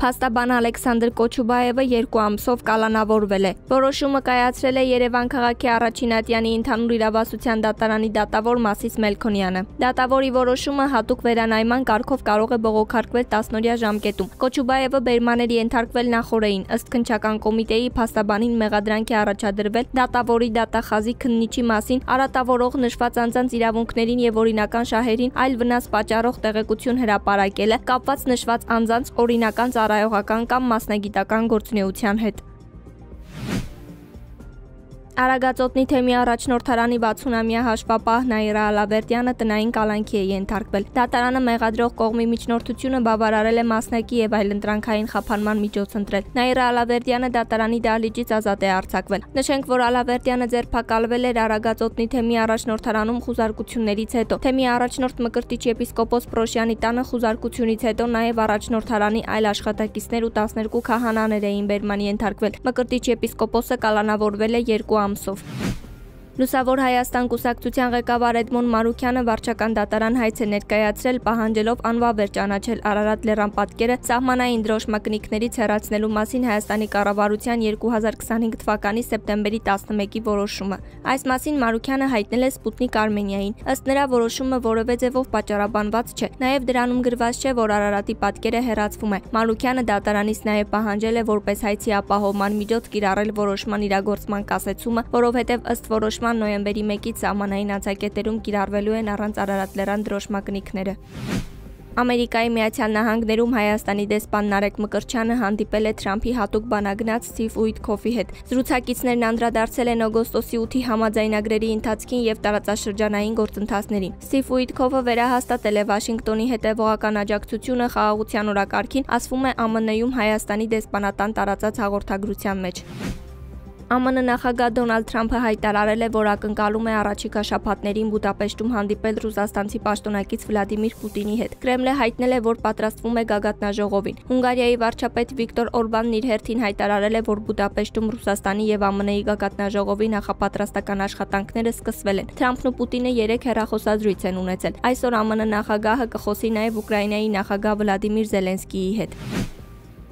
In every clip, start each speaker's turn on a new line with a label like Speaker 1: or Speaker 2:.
Speaker 1: Փաստաբան Ալեքսանդր Կոչուբաևը 2 ամսով կալանավորվել է։ Որոշումը կայացրել է Երևան քաղաքի առաջին ատյանի ընդհանուր իրավասության դատարանի դատավոր Մասիս Մելքոնյանը։ Դատավորի որոշումը հատուկ վերանայման կարգով կարող է բողոքարկվել 10-օրյա ժամկետում։ Կոչուբաևը բերման էր ենթարկվել նախօրեին, ըստ քննչական կոմիտեի փաստաբանին մեղադրանք է առաջադրվել դատավորի դատախազի քննիչի մասին արատավորող նշված անձանց իրավունքներին եւ օրինական շահերին այլ վնաս պատճառող տեղեկություն հրապարակելը կապված նշված անձանց օրինական ծառայողական կամ մասնագիտական գործունեության հետ։ Արագածոտնի թեմի առաջնորդարանի 60-ամյա հաշվապահ Նաիրա Ալավերդյանը տնային կալանքի է ենթարկվել։ Դատարանը մեղադրող կողմի միջնորդությունը բավարարել է մասնակի եւ այլընտրանքային խափանման միջոց ընտրել։ Նաիրա Ալավերդյանը դատարանի դահլիճից ազատ է արձակվել։ Նշենք, որ Ալավերդյանը ձերբակալվել էր Արագածոտնի թեմի առաջնորդարանում խուզարկություններից հետո։ Թեմի առաջնորդ Մկրտիչ եպիսկոպոս Պրոշյանի տանը խուզարկությունից հետո նաեւ առաջնորդարանի այլ աշխատակիցներ ու 12 քահանաներ էին բերման ենթարկվել։ Մկրտիչ եպիսկոպոսը կալանավորվել է 2 ամսով։ Լուսավոր Հայաստան կուսակցության ղեկավար Էդմոն Մարուքյանը վարչական դատարան հայց է ներկայացրել, պահանջելով անվավեր ճանաչել Արարատ լեռան պատկերը սահմանային դրոշմակնիկներից հեռացնելու մասին Հայաստանի կառավարության 2025 թվականի սեպտեմբերի 11-ի որոշումը։ Այս մասին Մարուքյանը հայտնել է Սպուտնիկ Արմենիային։ Ըստ նրա, որոշումը որևէ ձևով պատճառաբանված չէ։ Նաև դրանում գրված չէ, որ Արարատի պատկերը հեռացվում է։ Մարուքյանը դատարանից նաև պահանջել է որպես հայցի ապահովման միջոց կիրառել որոշման իրագործման կասեցումը, որովհետև ըստ որոշման նոյեմբերի 1-ից սահմանային անցակետերում կիրառվելու են առանց Արարատ լեռան դրոշմակնիկները։ Ամերիկայի Միացյալ Նահանգներում Հայաստանի դեսպան Նարեկ Մկրտչյանը հանդիպել է Թրամփի հատուկ բանագնաց Սթիվ Ուիթքոֆի հետ։ Զրուցակիցներն անդրադարձել են օգոստոսի 8-ի համաձայնագրերի ընթացքին եւ տարածաշրջանային գործընթացներին։ Սթիվ Ուիթքոֆը վերահաստատել է Վաշինգտոնի հետևողական աջակցությունը խաղաղության օրակարգին, ասվում է ԱՄՆ-ում Հայաստանի դեսպանատան տարածած հաղորդագրության մեջ։ ԱՄՆ նախագահ Դոնալդ Թրամփը հայտարարել է, որ ակնկալում է առաջիկա շաբաթներին Բուդապեշտում հանդիպել ռուսաստանցի պաշտոնակից Վլադիմիր Պուտինի հետ։ Կրեմլը հայտնել է, որ պատրաստվում է գագաթնաժողովին։ Հունգարիայի վարչապետ Վիկտոր Օրբանն իր հերթին հայտարարել է, որ Բուդապեշտում Ռուսաստանի եւ ԱՄՆ-ի գագաթնաժողովի նախապատրաստական աշխատանքները սկսվել են։ Թրամփն ու Պուտինը 3 հեռախոսազրույց են ունեցել։ Այսօր ԱՄՆ նախագահը կխոսի նաեւ Ուկրաինայի նախագահ Վլադիմիր Զելենսկիի հետ։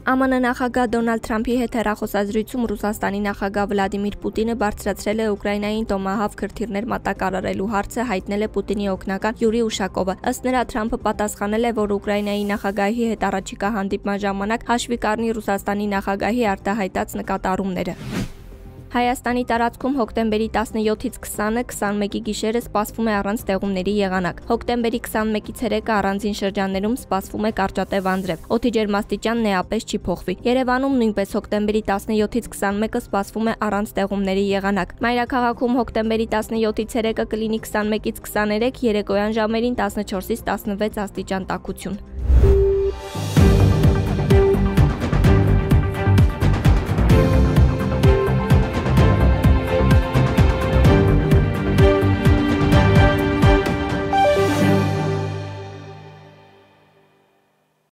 Speaker 1: ԱՄՆ նախագահ Դոնալդ Թրամփի հետ հեռախոսազրույցում Ռուսաստանի նախագահ Վլադիմիր Պուտինը բարձրացրել է Ուկրաինային տոմահավ քրթիռներ մատակարարելու հարցը, հայտնել է Պուտինի օգնական Յուրի Ուշակովը։ Ըստ նրա Թրամփը պատասխանել է, որ Ուկրաինայի նախագահի հետ առաջիկա հանդիպման ժամանակ հաշվի կառնի Ռուսաստանի նախագահի արտահայտած նկատառումները։ Հայաստանի տարածքում հոկտեմբերի 17-ից 20-ը 21-ի գիշերը սպասվում է առանց տեղումների եղանակ։ Հոկտեմբերի 21-ից 3-ը առանձին շրջաններում սպասվում է կարճատև անձրև։ Օդի ջերմաստիճանն էապես չի փոխվի։ Երևանում նույնպես հոկտեմբերի 17-ից 21-ը սպասվում է առանց տեղումների եղանակ։ Մայրաքաղաքում հոկտեմբերի 17-ից 3-ը կլինի 21-ից 23, երեկոյան ժամերին 14-ից 16 աստիճան տաքություն։